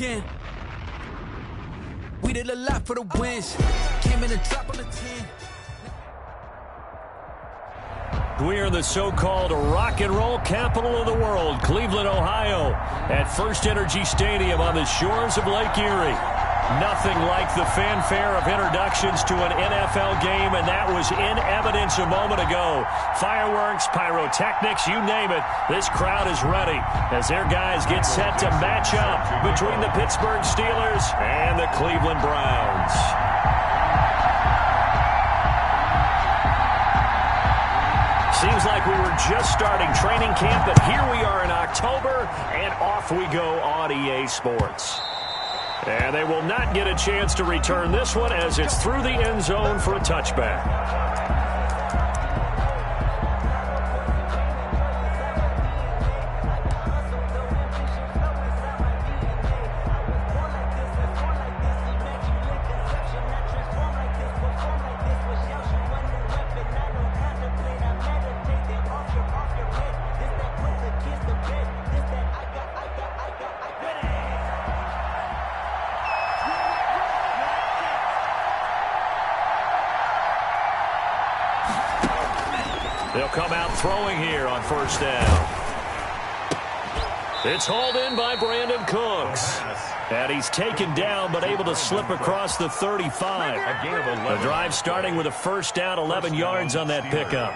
Yeah. We did a lot for the wins. Came in a drop on the 10. We are in the so-called rock and roll capital of the world, Cleveland, Ohio, at First Energy Stadium on the shores of Lake Erie. Nothing like the fanfare of introductions to an NFL game, and that was in evidence a moment ago. Fireworks, pyrotechnics, you name it. This crowd is ready as their guys get set to match up between the Pittsburgh Steelers and the Cleveland Browns. Seems like we were just starting training camp, but here we are in October, and off we go on EA Sports. And they will not get a chance to return this one as it's through the end zone for a touchback. They'll come out throwing here on first down. It's hauled in by Brandon Cooks. And he's taken down but able to slip across the 35. The drive starting with a first down, 11 yards on that pickup.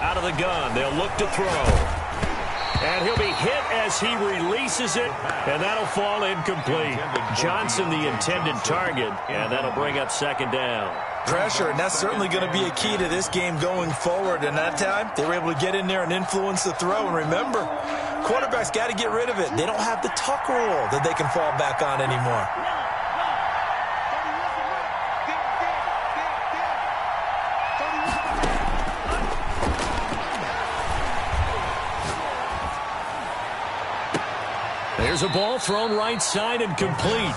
Out of the gun, they'll look to throw. And he'll be hit as he releases it, and that'll fall incomplete. Johnson, the intended target, and that'll bring up second down. Pressure, and that's certainly going to be a key to this game going forward. And that time, they were able to get in there and influence the throw. And remember, quarterbacks got to get rid of it. They don't have the tuck rule that they can fall back on anymore. There's a ball thrown right side and complete.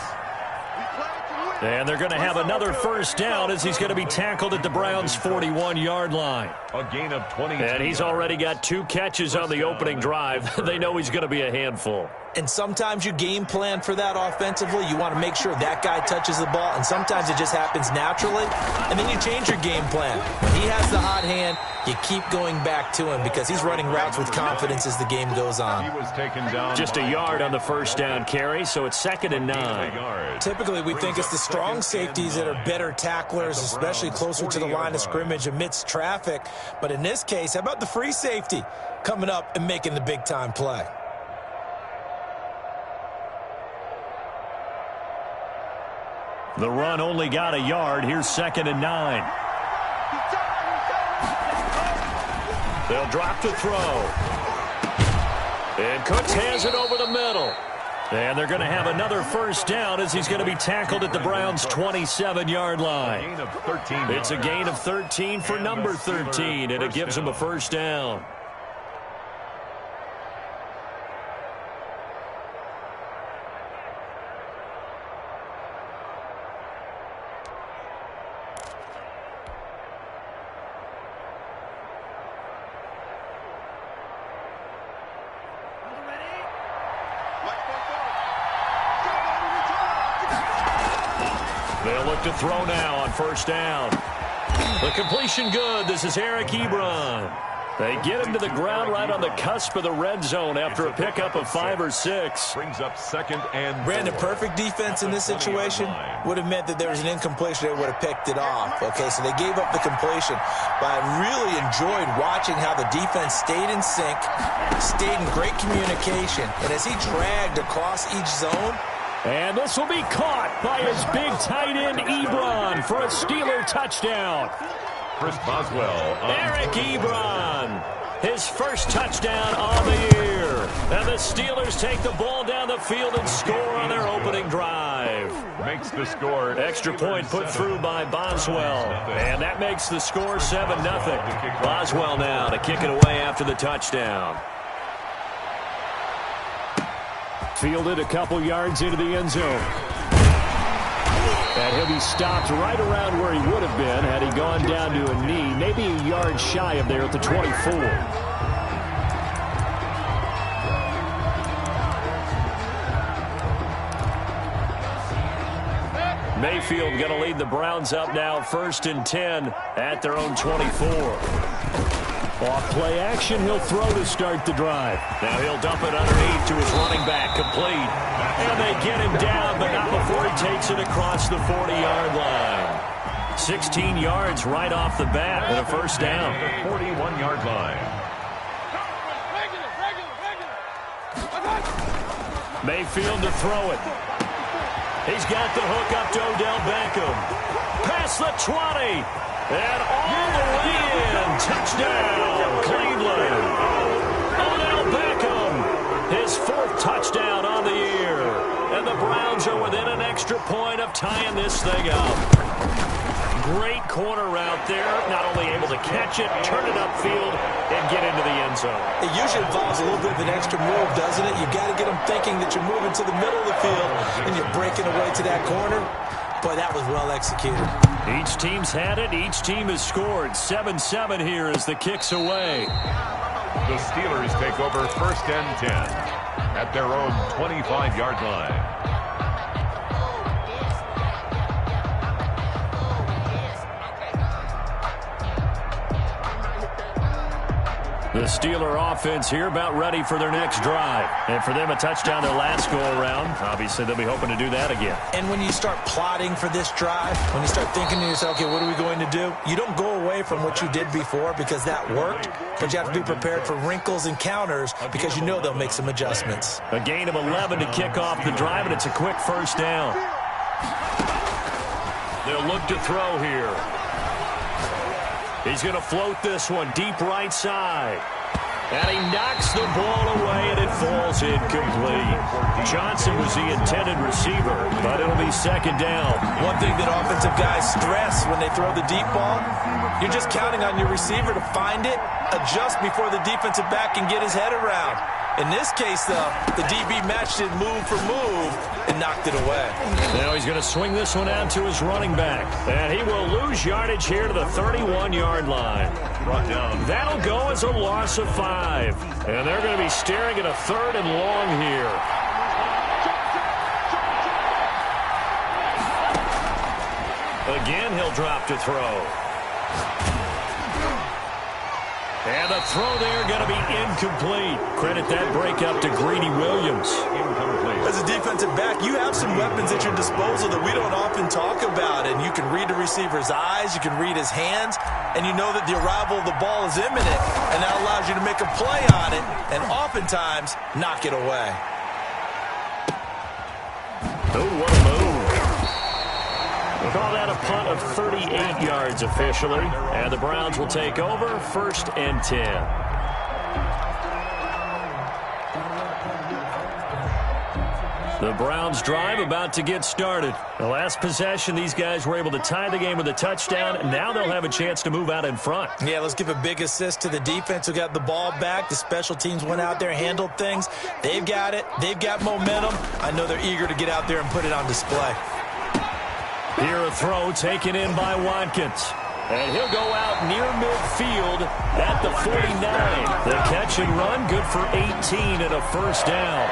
And they're going to have another first down as he's going to be tackled at the Browns' 41-yard line. A gain of 20. And he's already got 2 catches on the opening drive. They know he's going to be a handful. And sometimes you game plan for that offensively. You want to make sure that guy touches the ball, and sometimes it just happens naturally. And then you change your game plan. When he has the hot hand, you keep going back to him because he's running routes with confidence as the game goes on. He was taken down. Just a yard on the first down carry, so it's 2nd and 9. Typically, we think it's the strong safeties that are better tacklers, especially closer to the line of scrimmage amidst traffic. But in this case, how about the free safety coming up and making the big-time play? The run only got a yard. Here's 2nd and 9. They'll drop to throw. And Cooks has it over the middle. And they're going to have another first down as he's going to be tackled at the Browns' 27-yard line. It's a gain of 13 for number 13, and it gives him a first down. They'll look to throw now on first down. The completion good. This is Eric Ebron. They get him to the ground right on the cusp of the red zone after a pickup of 5 or 6. Brings up 2nd and 4. Brandon, perfect defense in this situation would have meant that there was an incompletion. They would have picked it off. Okay, so they gave up the completion. But I really enjoyed watching how the defense stayed in sync, stayed in great communication. And as he dragged across each zone, and this will be caught by his big tight end, Ebron, for a Steeler touchdown. Chris Boswell. Eric Ebron his first touchdown on the year. And the Steelers take the ball down the field and score on their opening drive. Makes the score. Extra point put through by Boswell. And that makes the score 7-0. Boswell now to kick it away after the touchdown. Fielded a couple yards into the end zone. And he'll be stopped right around where he would have been had he gone down to a knee, maybe a yard shy of there at the 24. Mayfield going to lead the Browns up now, 1st and 10 at their own 24. Off play action, he'll throw to start the drive. Now he'll dump it underneath to his running back, complete. And they get him down, but not before he takes it across the 40-yard line. 16 yards right off the bat and a first down. The 41-yard line. Mayfield to throw it. He's got the hook up to Odell Beckham. Past the 20. And all the way in. Touchdown, Cleveland. Odell Beckham. His 4th touchdown on the year. And the Browns are within an extra point of tying this thing up. Great corner route there. Not only able to catch it, turn it upfield, and get into the end zone. It usually involves a little bit of an extra move, doesn't it? You've got to get them thinking that you're moving to the middle of the field and you're breaking away to that corner. Boy, that was well executed. Each team's had it. Each team has scored. 7-7 here as the kick's away. The Steelers take over 1st and 10 at their own 25-yard line. The Steeler offense here about ready for their next drive. And for them, a touchdown their last go-around. Obviously, they'll be hoping to do that again. And when you start plotting for this drive, when you start thinking to yourself, okay, what are we going to do? You don't go away from what you did before because that worked, but you have to be prepared for wrinkles and counters because you know they'll make some adjustments. A gain of 11 to kick off the drive, and it's a quick first down. They'll look to throw here. He's going to float this one deep right side. And he knocks the ball away, and it falls incomplete. Johnson was the intended receiver, but it'll be 2nd down. One thing that offensive guys stress when they throw the deep ball, you're just counting on your receiver to find it, adjust before the defensive back can get his head around. In this case, though, the DB matched it move for move and knocked it away. Now he's going to swing this one out to his running back. And he will lose yardage here to the 31-yard line. Brought down. That'll go as a loss of 5. And they're going to be staring at a 3rd and long here. Again, he'll drop to throw. And the throw there going to be incomplete. Credit that break up to Greedy Williams. As a defensive back, you have some weapons at your disposal that we don't often talk about. And you can read the receiver's eyes, you can read his hands, and you know that the arrival of the ball is imminent. And that allows you to make a play on it and oftentimes knock it away. Oh, what a move. We'll call that a punt of 38 yards officially. And the Browns will take over 1st and 10. The Browns drive about to get started. The last possession, these guys were able to tie the game with a touchdown. Now they'll have a chance to move out in front. Yeah, let's give a big assist to the defense who got the ball back. The special teams went out there, handled things. They've got it. They've got momentum. I know they're eager to get out there and put it on display. Here a throw taken in by Watkins. And he'll go out near midfield at the 49. The catch and run, good for 18 and a first down.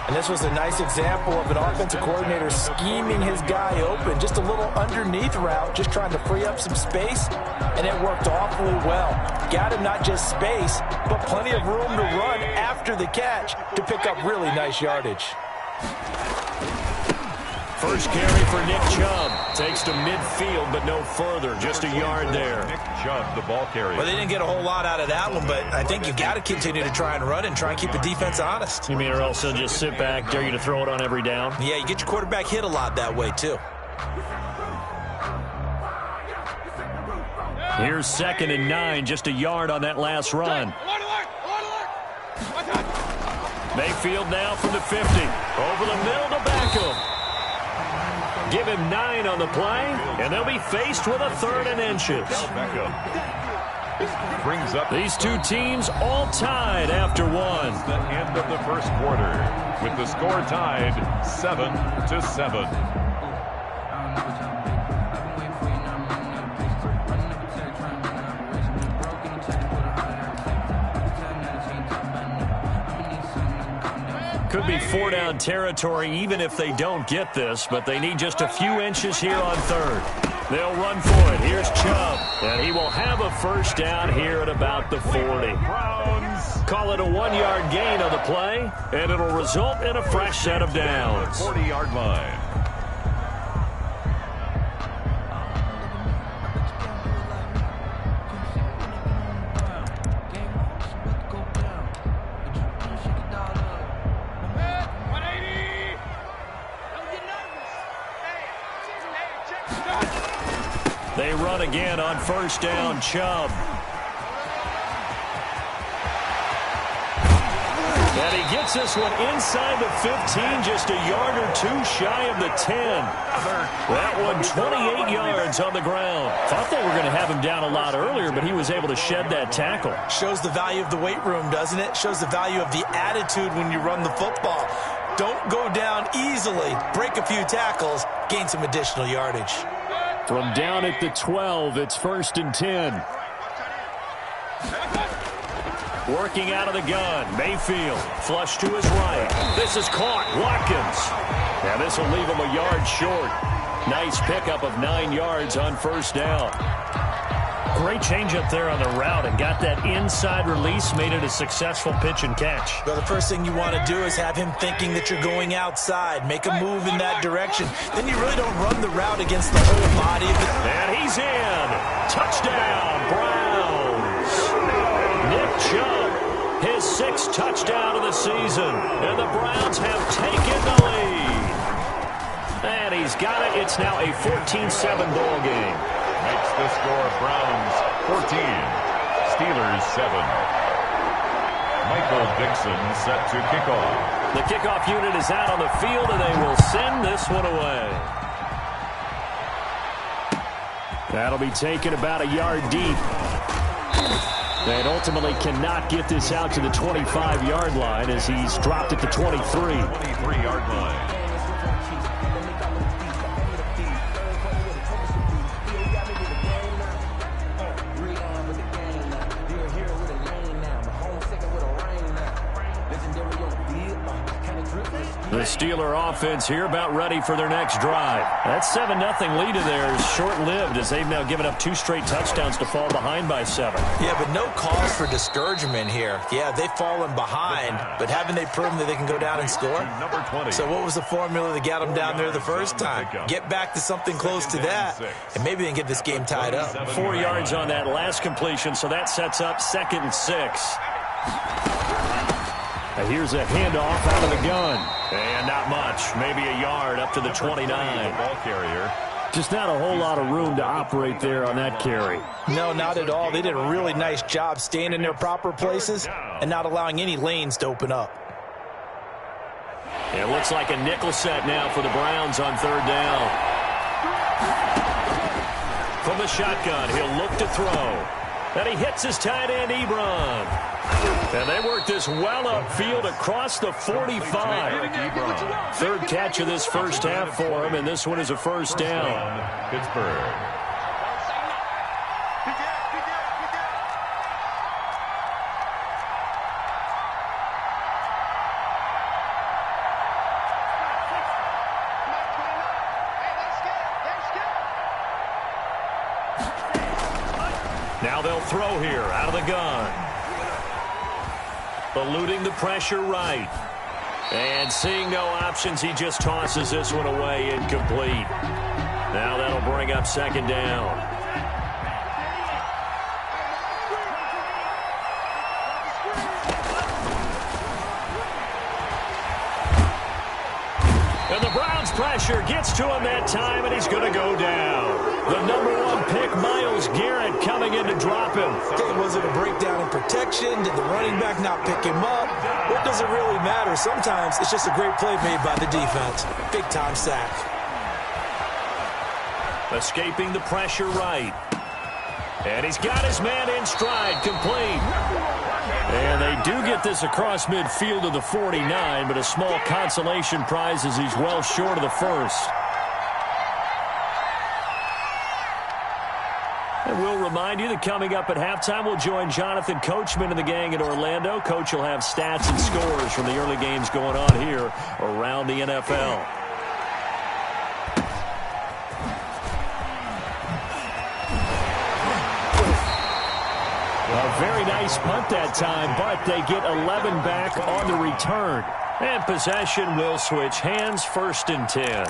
And this was a nice example of an offensive coordinator scheming his guy open. Just a little underneath route, just trying to free up some space, and it worked awfully well. Got him not just space, but plenty of room to run after the catch to pick up really nice yardage. First carry for Nick Chubb. Takes to midfield, but no further. Just a yard there. Nick Chubb, the ball carrier. Well, they didn't get a whole lot out of that one, but I think you've got to continue to try and run and try and keep the defense honest. You mean or else they'll just sit back, dare you to throw it on every down? Yeah, you get your quarterback hit a lot that way, too. Here's 2nd and 9, just a yard on that last run. Mayfield now from the 50. Over the middle to Beckham. Give him 9 on the play, and they'll be faced with a 3rd and inches. Brings up these two teams all tied after one. The end of the first quarter, with the score tied 7-7. Could be 4-down territory even if they don't get this, but they need just a few inches here on 3rd. They'll run for it. Here's Chubb, and he will have a first down here at about the 40. Browns call it a 1-yard gain on the play, and it'll result in a fresh set of downs. 40-yard line. They run again on first down, Chubb. And he gets this one inside the 15, just a yard or two shy of the 10. That one 28 yards on the ground. Thought they were going to have him down a lot earlier, but he was able to shed that tackle. Shows the value of the weight room, doesn't it? Shows the value of the attitude when you run the football. Don't go down easily. Break a few tackles, gain some additional yardage. From down at the 12, it's 1st and 10. Working out of the gun, Mayfield, flush to his right. This is caught, Watkins. Now this will leave him a yard short. Nice pickup of 9 yards on first down. Great change up there on the route and got that inside release, made it a successful pitch and catch. Well, the first thing you want to do is have him thinking that you're going outside. Make a move in that direction. Then you really don't run the route against the whole body of the... And he's in. Touchdown, Browns. Nick Chubb, his 6th touchdown of the season. And the Browns have taken the lead. And he's got it. It's now a 14-7 ball game. Makes the score Browns 14, Steelers 7. Michael Dixon set to kickoff. The kickoff unit is out on the field, and they will send this one away. That'll be taken about a yard deep. And ultimately cannot get this out to the 25-yard line as he's dropped at the 23. 23-yard line. The Steeler offense here about ready for their next drive. That 7-0 lead of theirs short-lived as they've now given up 2 straight touchdowns to fall behind by 7. Yeah, but no cause for discouragement here. Yeah, they've fallen behind, but haven't they proven that they can go down and score? Number 20. So what was the formula that got them down there the first time? Get back to something close to that, and maybe they can get this game tied up. 4 yards on that last completion, so that sets up 2nd and 6. Here's a handoff out of the gun. And not much. Maybe a yard up to the 29. Ball carrier. Just not a whole lot of room to operate there on that carry. No, not at all. They did a really nice job staying in their proper places and not allowing any lanes to open up. It looks like a nickel set now for the Browns on 3rd down. From the shotgun, he'll look to throw. And he hits his tight end, Ebron. And they work this well upfield across the 45. 3rd catch of this first half for him, and this one is a first down. Pittsburgh. Now they'll throw here out of the gun. Eluding the pressure right. And seeing no options, he just tosses this one away incomplete. Now that'll bring up 2nd down. And the Browns pressure gets to him that time, and he's going to go down. The number 1 pick, Myles Garrett, coming in to drop him. Okay, was it a breakdown in protection? Did the running back not pick him up? What does it really matter? Sometimes it's just a great play made by the defense. Big-time sack. Escaping the pressure right. And he's got his man in stride, complete. And they do get this across midfield to the 49, but a small consolation prize as he's well short of the first. And we'll remind you that coming up at halftime, we'll join Jonathan Coachman and the gang in Orlando. Coach will have stats and scores from the early games going on here around the NFL. A very nice punt that time, but they get 11 back on the return. And possession will switch hands, 1st and 10.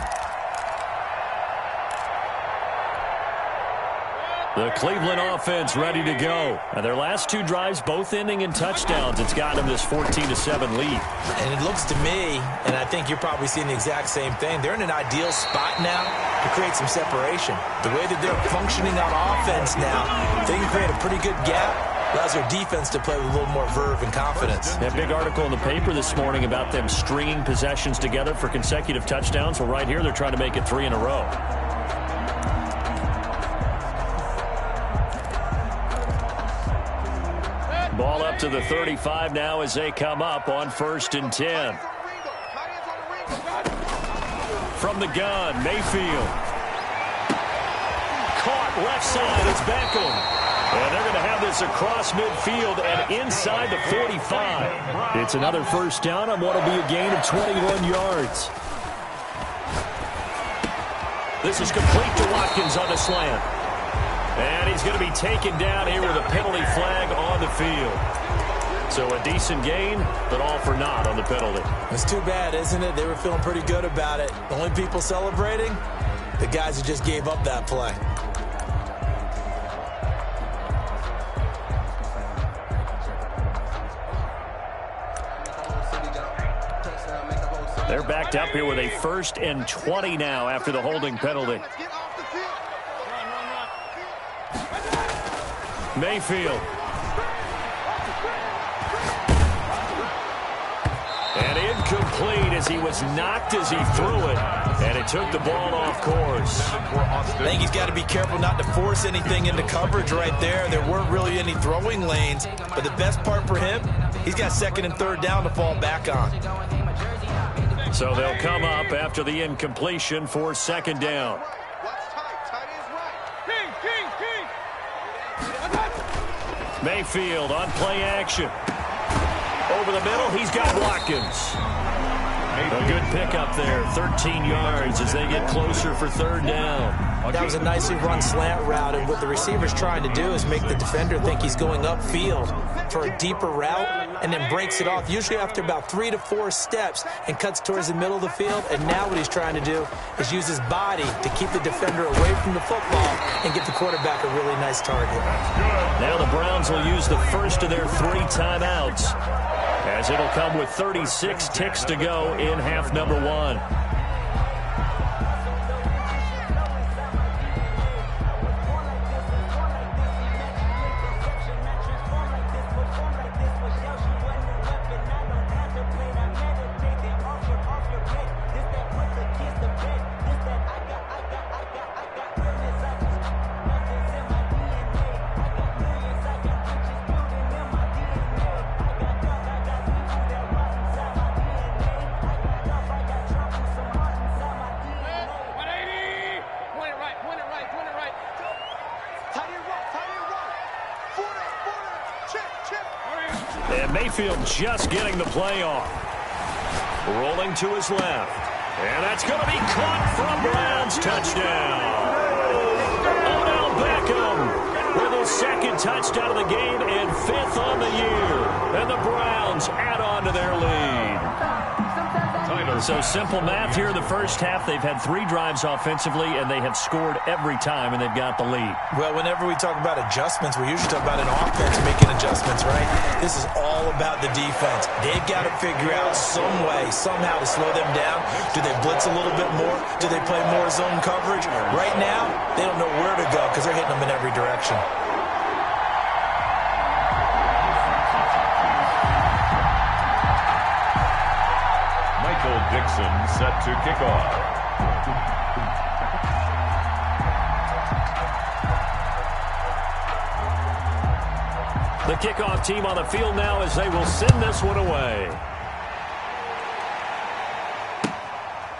The Cleveland offense ready to go. And their last 2 drives, both ending in touchdowns. It's gotten them this 14-7 lead. And it looks to me, and I think you're probably seeing the exact same thing, they're in an ideal spot now to create some separation. The way that they're functioning on offense now, they can create a pretty good gap. Allows their defense to play with a little more verve and confidence. That big article in the paper this morning about them stringing possessions together for consecutive touchdowns. Well, right here, they're trying to make it 3 in a row. Ball up to the 35 now as they come up on 1st and 10. From the gun, Mayfield. Caught left side, it's Beckham. And they're going to have this across midfield and inside the 45. It's another 1st down on what will be a gain of 21 yards. This is complete to Watkins on the slant. And he's going to be taken down here with a penalty flag on the field. So a decent gain, but all for naught on the penalty. It's too bad, isn't it? They were feeling pretty good about it. The only people celebrating, the guys who just gave up that play. They're backed up here with a 1st and 20 now after the holding penalty. Mayfield. And incomplete as he was knocked as he threw it. And it took the ball off course. I think he's got to be careful not to force anything into coverage right there. There weren't really any throwing lanes. But the best part for him, he's got 2nd and 3rd down to fall back on. So they'll come up after the incompletion for 2nd down. Mayfield on play action. Over the middle, he's got Watkins. A good pickup there, 13 yards as they get closer for 3rd down. That was a nicely run slant route, and what the receiver's trying to do is make the defender think he's going upfield for a deeper route and then breaks it off, usually after about 3 to 4 steps, and cuts towards the middle of the field. And now what he's trying to do is use his body to keep the defender away from the football and get the quarterback a really nice target. Now the Browns will use the first of their 3 timeouts, as it'll come with 36 ticks to go in half number 1. And Mayfield just getting the play off. Rolling to his left. And that's going to be caught from Browns. Touchdown. Odell Beckham with his 2nd touchdown of the game and 5th on the year. And the Browns add on to their lead. Tyler So simple math here in the first half. They've had 3 drives offensively, and they have scored every time, and they've got the lead. Well, whenever we talk about adjustments, we usually talk about an offense making adjustments, right? This is all about the defense. They've got to figure out some way, somehow to slow them down. Do they blitz a little bit more? Do they play more zone coverage? Right now, they don't know where to go because they're hitting them in every direction. Dixon set to kick off. The kickoff team on the field now as they will send this one away.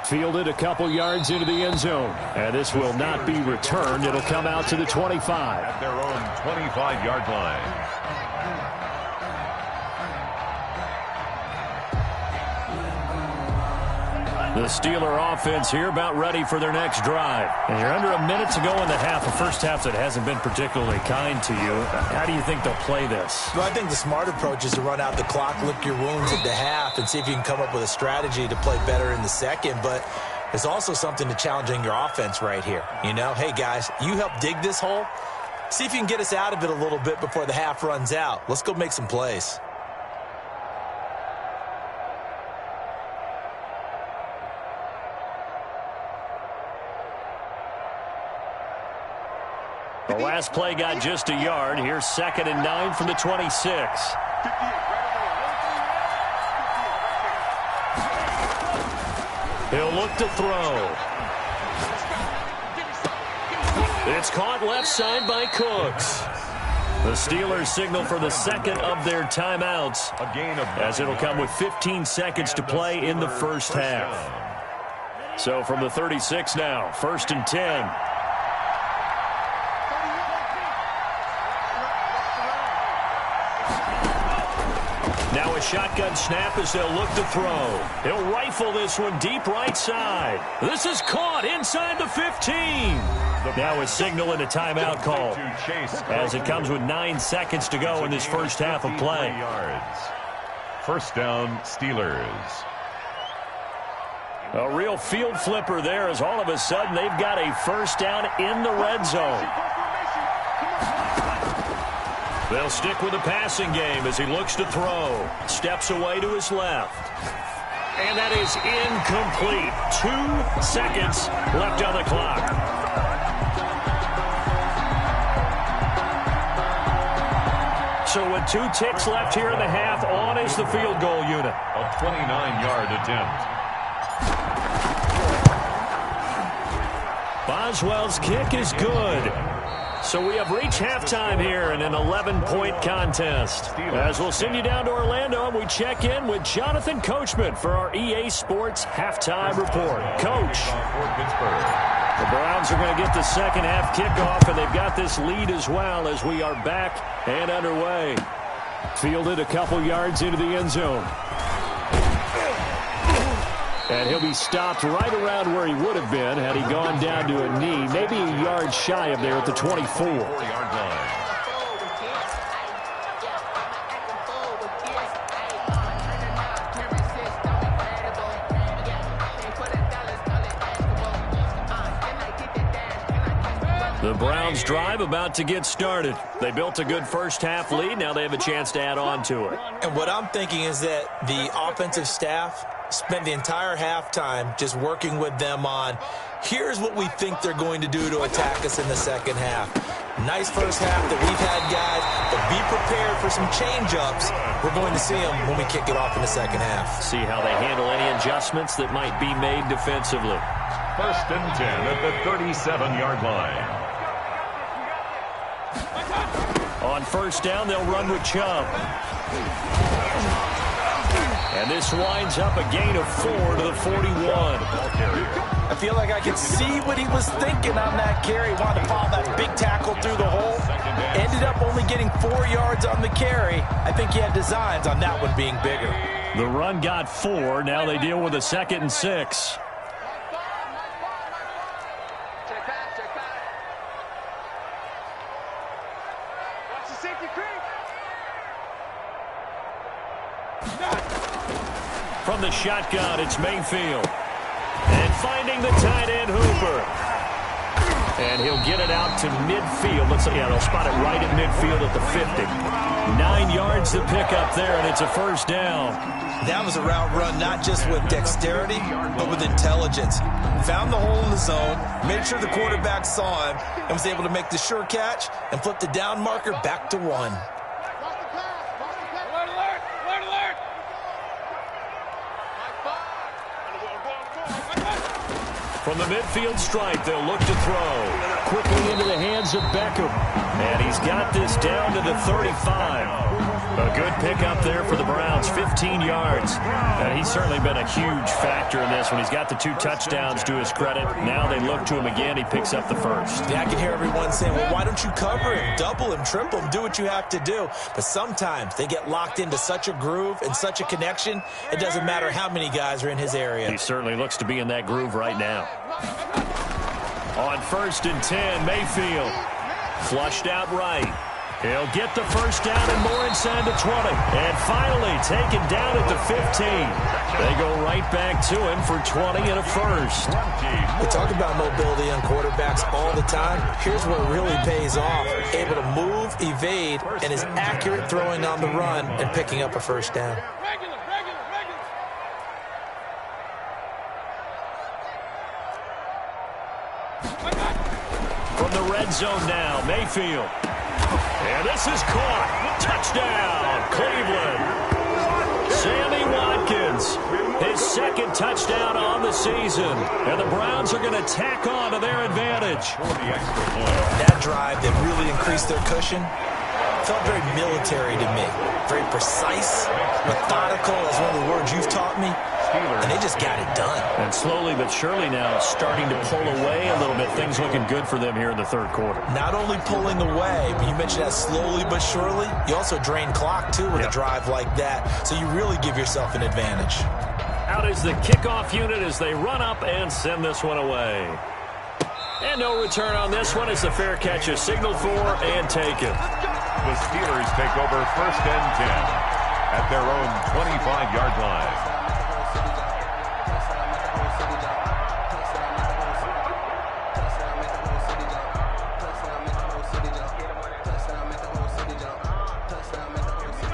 Fielded a couple yards into the end zone. And this will not be returned. It'll come out to the 25. At their own 25-yard line. The Steeler offense here about ready for their next drive. And you're under a minute to go in the half, a first half that hasn't been particularly kind to you. How do you think they'll play this? Well, I think the smart approach is to run out the clock, lick your wounds at the half, and see if you can come up with a strategy to play better in the second. But there's also something to challenging your offense right here. You know, hey, guys, you help dig this hole. See if you can get us out of it a little bit before the half runs out. Let's go make some plays. The last play got just a yard. Here's 2nd and 9 from the 26. He'll look to throw. It's caught left side by Cooks. The Steelers signal for the second of their timeouts, as it'll come with 15 seconds to play in the first half. So from the 36 now, 1st and 10. Now a shotgun snap as they'll look to throw. He'll rifle this one deep right side. This is caught inside the 15. Now a signal and a timeout call as it comes with 9 seconds to go in this first half of play. First down, Steelers. A real field flipper there as all of a sudden they've got a first down in the red zone. They'll stick with the passing game as he looks to throw. Steps away to his left. And that is incomplete. 2 seconds left on the clock. So with 2 ticks left here in the half, on is the field goal unit. A 29-yard attempt. Boswell's kick is good. So we have reached halftime here in an 11-point contest. As we'll send you down to Orlando, and we check in with Jonathan Coachman for our EA Sports Halftime Report. Coach, the Browns are going to get the second half kickoff, and they've got this lead as well as we are back and underway. Fielded a couple yards into the end zone. And he'll be stopped right around where he would have been had he gone down to a knee, maybe a yard shy of there at the 24. The Browns drive about to get started. They built a good first half lead. Now they have a chance to add on to it. And what I'm thinking is that the offensive staff spent the entire halftime just working with them on, here's what we think they're going to do to attack us in the second half. Nice first half that we've had, guys, but be prepared for some change-ups. We're going to see them when we kick it off in the second half. See how they handle any adjustments that might be made defensively. 1st and 10 at the 37-yard line. On first down, they'll run with Chubb. And this winds up a gain of 4 to the 41. I feel like I could see what he was thinking on that carry. Wanted to follow that big tackle through the hole. Ended up only getting 4 yards on the carry. I think he had designs on that one being bigger. The run got 4. Now they deal with a 2nd and 6. From the shotgun, it's Mayfield. And finding the tight end, Hooper. And he'll get it out to midfield. Looks like, yeah, they'll spot it right at midfield at the 50. 9 yards to pick up there, and it's a first down. That was a route run not just with dexterity, but with intelligence. Found the hole in the zone, made sure the quarterback saw him, and was able to make the sure catch and flip the down marker back to 1. From the midfield stripe, they'll look to throw. Quickly into the hands of Beckham. And he's got this down to the 35. A good pickup there for the Browns, 15 yards. And he's certainly been a huge factor in this one. He's got the 2 touchdowns to his credit. Now they look to him again. He picks up the first. Yeah, I can hear everyone saying, well, why don't you cover him, double him, triple him, do what you have to do. But sometimes they get locked into such a groove and such a connection, it doesn't matter how many guys are in his area. He certainly looks to be in that groove right now. On 1st and 10, Mayfield. Flushed out right. He'll get the first down and more inside the 20. And finally taken down at the 15. They go right back to him for 20 and a first. We talk about mobility on quarterbacks all the time. Here's where it really pays off. Able to move, evade, and is accurate throwing on the run and picking up a first down. From the red zone now, Mayfield. And this is caught. Touchdown, Cleveland. Sammy Watkins, his 2nd touchdown on the season. And the Browns are going to tack on to their advantage. That drive that really increased their cushion felt very military to me. Very precise, methodical, is one of the words you've taught me. And they just got it done. And slowly but surely now starting to pull away a little bit. Things looking good for them here in the 3rd quarter. Not only pulling away, but you mentioned that slowly but surely. You also drain clock, too, with a drive like that. So you really give yourself an advantage. Out is the kickoff unit as they run up and send this one away. And no return on this one as the fair catch is signaled for and taken. The Steelers take over 1st and 10 at their own 25-yard line.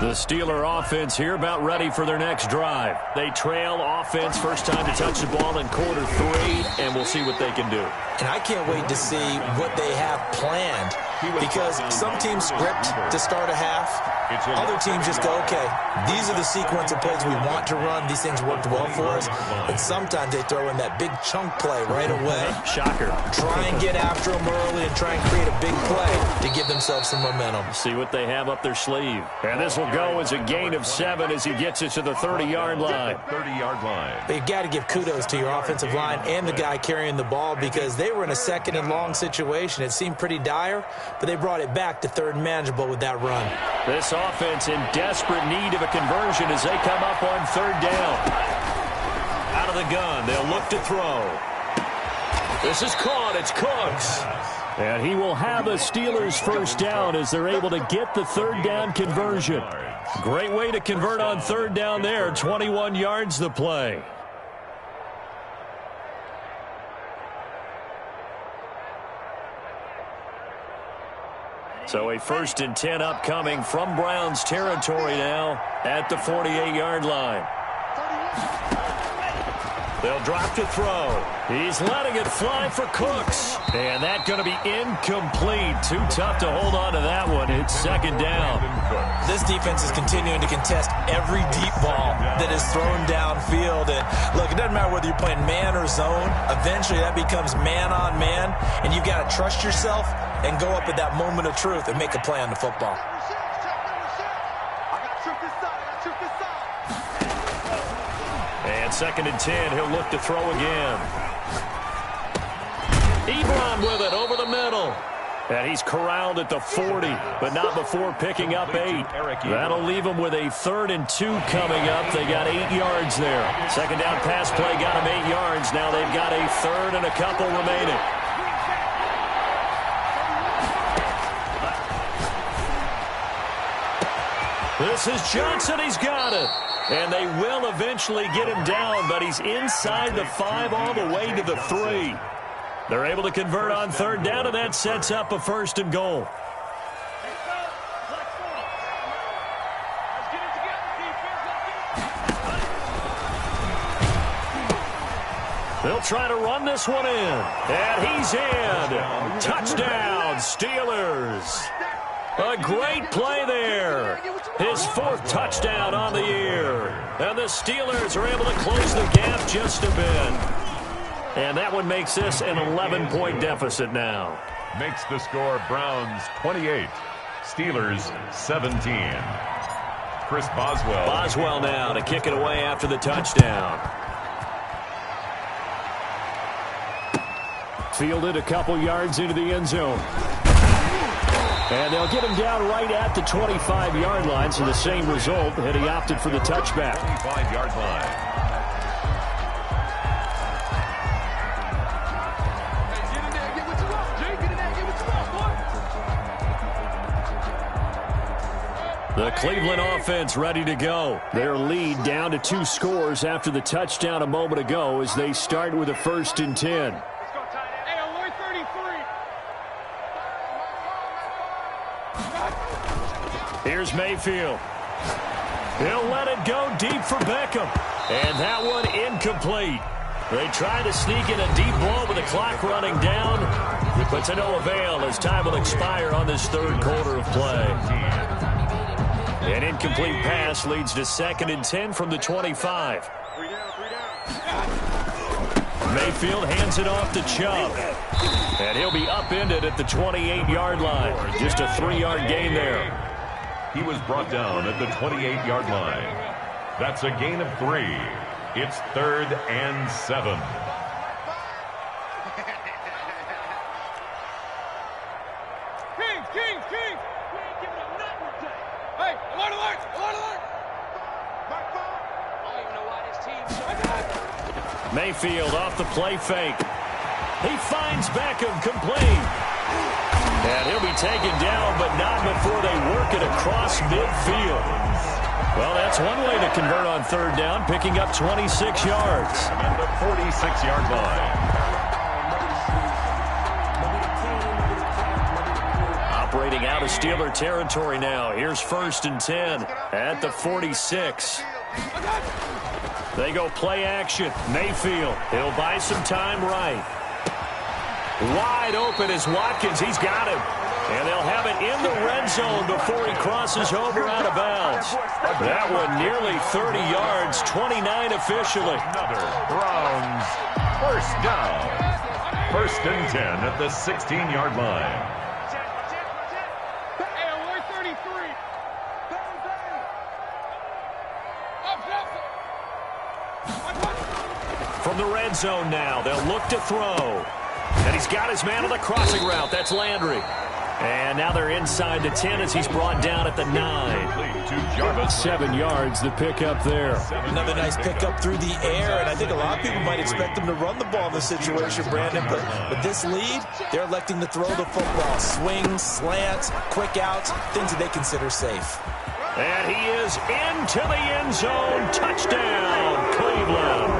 The Steeler offense here about ready for their next drive. They trail offense, first time to touch the ball in quarter 3, and we'll see what they can do. And I can't wait to see what they have planned, because some teams script to start a half. Other teams just go, okay, these are the sequence of plays we want to run. These things worked well for us. And sometimes they throw in that big chunk play right away. Shocker. Try and get after them early and try and create a big play to give themselves some momentum. See what they have up their sleeve. And this will go as a gain of 7 as he gets it to the 30-yard line. 30-yard line. But you've got to give kudos to your offensive line and the guy carrying the ball, because they were in a 2nd and long situation. It seemed pretty dire, but they brought it back to 3rd and manageable with that run. This offense in desperate need of a conversion as they come up on 3rd down. Out of the gun, they'll look to throw. This is caught. It's Cooks. And he will have a Steelers first down as they're able to get the 3rd down conversion. Great way to convert on 3rd down there. 21 yards the play. So a 1st and 10 upcoming from Browns territory now at the 48-yard line. They'll drop to throw. He's letting it fly for Cooks. And that's going to be incomplete. Too tough to hold on to that one. It's 2nd down. This defense is continuing to contest every deep ball that is thrown downfield. And look, it doesn't matter whether you're playing man or zone. Eventually that becomes man on man. And you've got to trust yourself and go up at that moment of truth and make a play on the football. And 2nd and 10, he'll look to throw again. Ebron with it over the middle. And he's corralled at the 40, but not before picking up 8. That'll leave him with a 3rd and 2 coming up. They got 8 yards there. 2nd down pass play got him 8 yards. Now they've got a 3rd and a couple remaining. This is Johnson. He's got it. And they will eventually get him down, but he's inside the 5 all the way to the 3. They're able to convert on third down, and that sets up a 1st and goal. They'll try to run this one in. And he's in. Touchdown, Steelers. A great play there. His 4th touchdown on the year. And the Steelers are able to close the gap just a bit. And that one makes this an 11-point deficit now. Makes the score Browns 28, Steelers 17. Chris Boswell. Boswell now to kick it away after the touchdown. Fielded a couple yards into the end zone. And they'll get him down right at the 25-yard line, so the same result, and he opted for the touchback. 25-yard line. The Cleveland offense ready to go. Their lead down to 2 scores after the touchdown a moment ago as they start with a 1st and 10. Here's Mayfield. He'll let it go deep for Beckham. And that one incomplete. They try to sneak in a deep ball with the clock running down, but to no avail as time will expire on this 3rd quarter of play. An incomplete pass leads to 2nd and 10 from the 25. Mayfield hands it off to Chubb. And he'll be upended at the 28-yard line. Just a 3-yard gain there. He was brought down at the 28-yard line. That's a gain of 3. It's 3rd and 7. Kings! We ain't giving up nothing today. Hey, alert! I don't even know why this team's so Mayfield off the play fake. He finds Beckham complete. And he'll be taken down, but not before they work it across midfield. Well, that's one way to convert on 3rd down, picking up 26 yards. At the 46-yard line. Operating out of Steeler territory now. Here's 1st and 10 at the 46. They go play action. Mayfield, he'll buy some time right. Wide open is Watkins. He's got him. And they'll have it in the red zone before he crosses over out of bounds. That one nearly 30 yards, 29 officially. Another Browns 1st down. 1st and 10 at the 16-yard line. Hey, alert 33. From the red zone now, they'll look to throw. And he's got his man on the crossing route. That's Landry. And now they're inside the 10 as he's brought down at the 9. 7 yards, the pickup there. Another nice pickup through the air, and I think a lot of people might expect them to run the ball in this situation, Brandon. But with this lead, they're electing to throw the football. Swings, slants, quick outs, things that they consider safe. And he is into the end zone. Touchdown, Cleveland.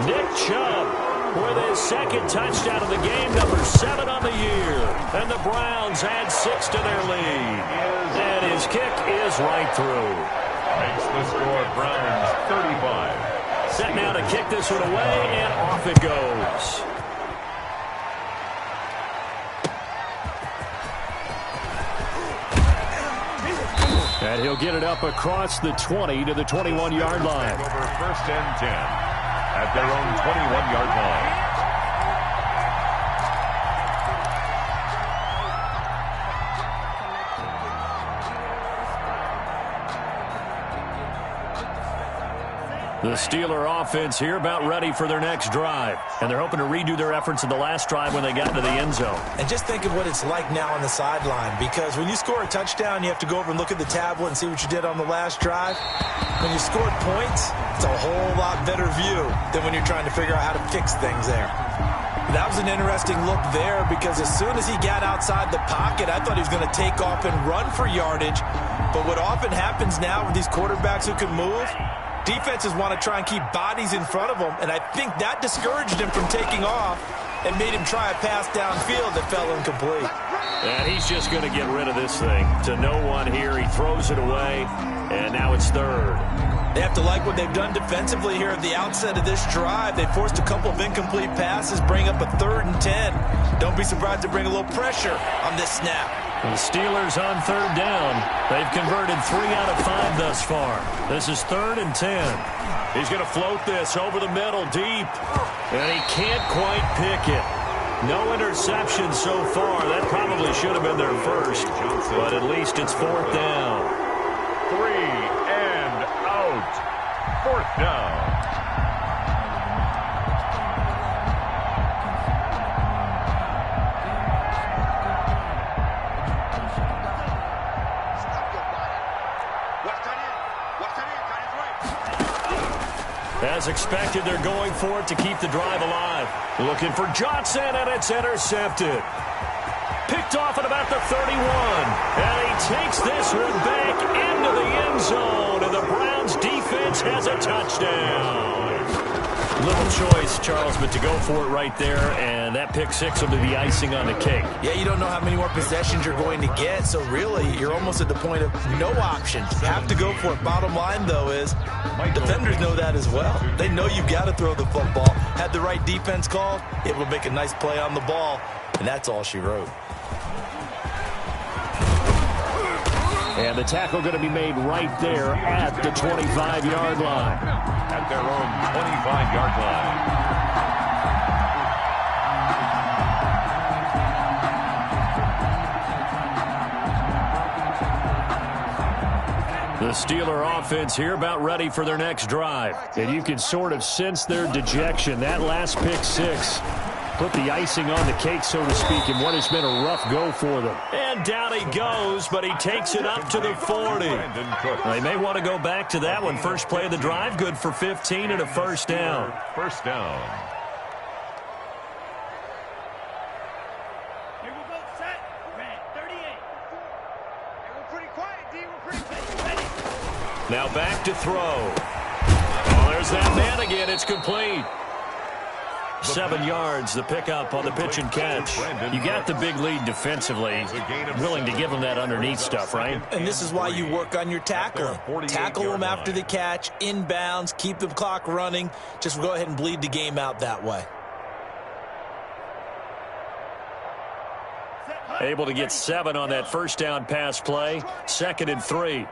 Nick Chubb with his 2nd touchdown of the game, number 7 on the year. And the Browns add 6 to their lead. And his kick is right through. Makes the score Browns 35. Set now to kick this one away, and off it goes. And he'll get it up across the 20 to the 21-yard line. Over 1st and 10 at their own 21-yard line. The Steeler offense here about ready for their next drive. And they're hoping to redo their efforts in the last drive when they got into the end zone. And just think of what it's like now on the sideline, because when you score a touchdown, you have to go over and look at the tablet and see what you did on the last drive. When you scored points, it's a whole lot better view than when you're trying to figure out how to fix things there. That was an interesting look there because as soon as he got outside the pocket, I thought he was going to take off and run for yardage. But what often happens now with these quarterbacks who can move, defenses want to try and keep bodies in front of them, and I think that discouraged him from taking off and made him try a pass downfield that fell incomplete. And he's just going to get rid of this thing. To no one here, he throws it away, and now it's third. They have to like what they've done defensively here at the outset of this drive. They forced a couple of incomplete passes, bring up a 3rd and 10. Don't be surprised to bring a little pressure on this snap. The Steelers on 3rd down. They've converted 3 out of 5 thus far. This is 3rd and 10. He's going to float this over the middle deep. And he can't quite pick it. No interceptions so far. That probably should have been their first. But at least it's 4th down. 3 and out. 4th down. As expected, they're going for it to keep the drive alive. Looking for Johnson, and it's intercepted. Picked off at about the 31. And he takes this one back into the end zone. And the Browns defense has a touchdown. Little choice, Charles, but to go for it right there. And that pick six will be the icing on the cake. Yeah, you don't know how many more possessions you're going to get. So really, you're almost at the point of no options. You have to go for it. Bottom line, though, is defenders know that as well. They know you've got to throw the football. Had the right defense called, it will make a nice play on the ball. And that's all she wrote. And the tackle going to be made right there at the 25-yard line. At their own 25-yard line. The Steeler offense here about ready for their next drive. And you can sort of sense their dejection. That last pick six put the icing on the cake, so to speak, in what has been a rough go for them. And down he goes, but he takes it up to the 40. They may want to go back to that one. First play of the drive, good for 15 and a first down. First down. Here we go, set. Red, 38. Hey, we're pretty quiet, D. We're pretty ready. Now back to throw. Oh, there's that man again. It's complete. 7 yards, the pickup on the pitch and catch. You got the big lead defensively. Willing to give them that underneath stuff, right? And this is why you work on your tackling. Tackle them after the catch, inbounds, keep the clock running. Just go ahead and bleed the game out that way. Able to get 7 on that first down pass play. 2nd and 3.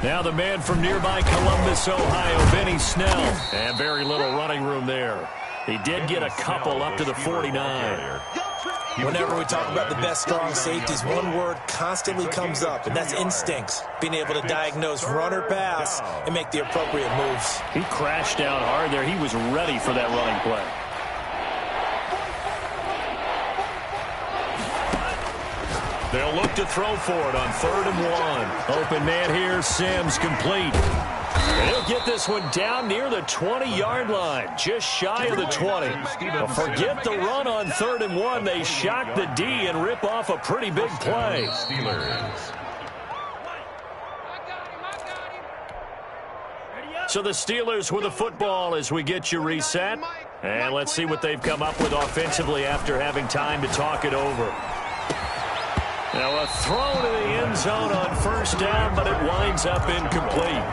Now the man from nearby Columbus, Ohio, Benny Snell. And very little running room there. He did get a couple up to the 49. Whenever we talk about the best strong safeties, one word constantly comes up, and that's instincts. Being able to diagnose run or pass and make the appropriate moves. He crashed down hard there. He was ready for that running play. They'll look to throw for it on 3rd and 1. Open man here, Sims complete. And he'll get this one down near the 20-yard line, just shy of the 20. But forget the run on 3rd and 1. They shock the D and rip off a pretty big play. So the Steelers with the football as we get you reset. And let's see what they've come up with offensively after having time to talk it over. Now a throw to the end zone on first down, but it winds up incomplete.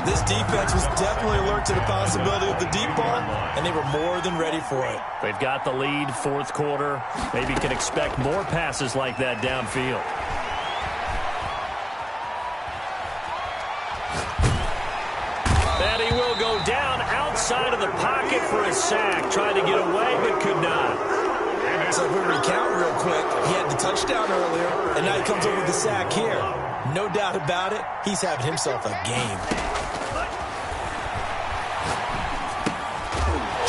This defense was definitely alert to the possibility of the deep ball, and they were more than ready for it. They've got the lead, 4th quarter. Maybe can expect more passes like that downfield. And he will go down outside of the pocket for a sack. Tried to get away, but could not. So if we recount real quick, he had the touchdown earlier, and now he comes over with the sack here. No doubt about it, he's having himself a game.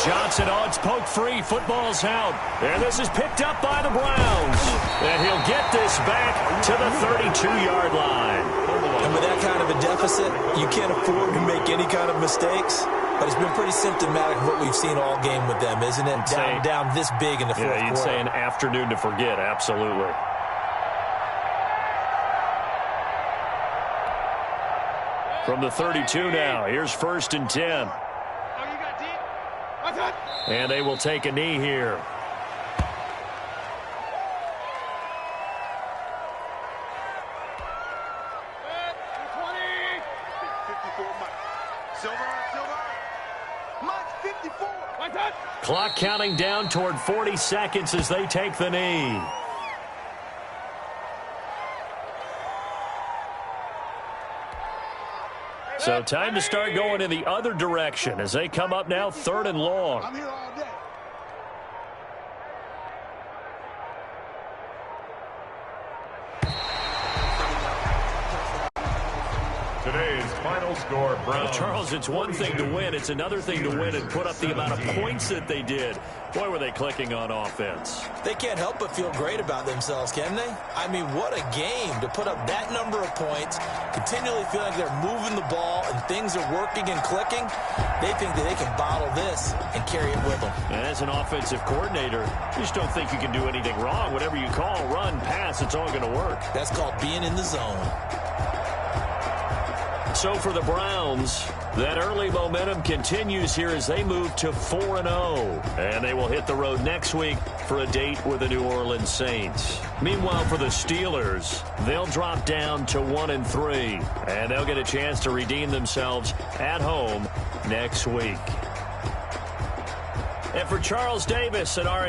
Johnson, oh, it's poke free. Football's out. And this is picked up by the Browns. And he'll get this back to the 32-yard line. And with that kind of a deficit, you can't afford to make any kind of mistakes. But it's been pretty symptomatic of what we've seen all game with them, isn't it? Down this big in the fourth quarter. Yeah, you'd say an afternoon to forget, absolutely. From the 32 now, here's 1st and 10. And they will take a knee here. Clock counting down toward 40 seconds as they take the knee. So time to start going in the other direction as they come up now 3rd and long. I'm here all day. Today's final score, Browns. Well, Charles, it's one thing to win. It's another thing to win and put up the amount of points that they did. Boy, were they clicking on offense. They can't help but feel great about themselves, can they? I mean, what a game to put up that number of points, continually feel like they're moving the ball and things are working and clicking. They think that they can bottle this and carry it with them. And as an offensive coordinator, you just don't think you can do anything wrong. Whatever you call, run, pass, it's all going to work. That's called being in the zone. So for the Browns, that early momentum continues here as they move to 4-0. And they will hit the road next week for a date with the New Orleans Saints. Meanwhile, for the Steelers, they'll drop down to 1-3. And they'll get a chance to redeem themselves at home next week. And for Charles Davis and our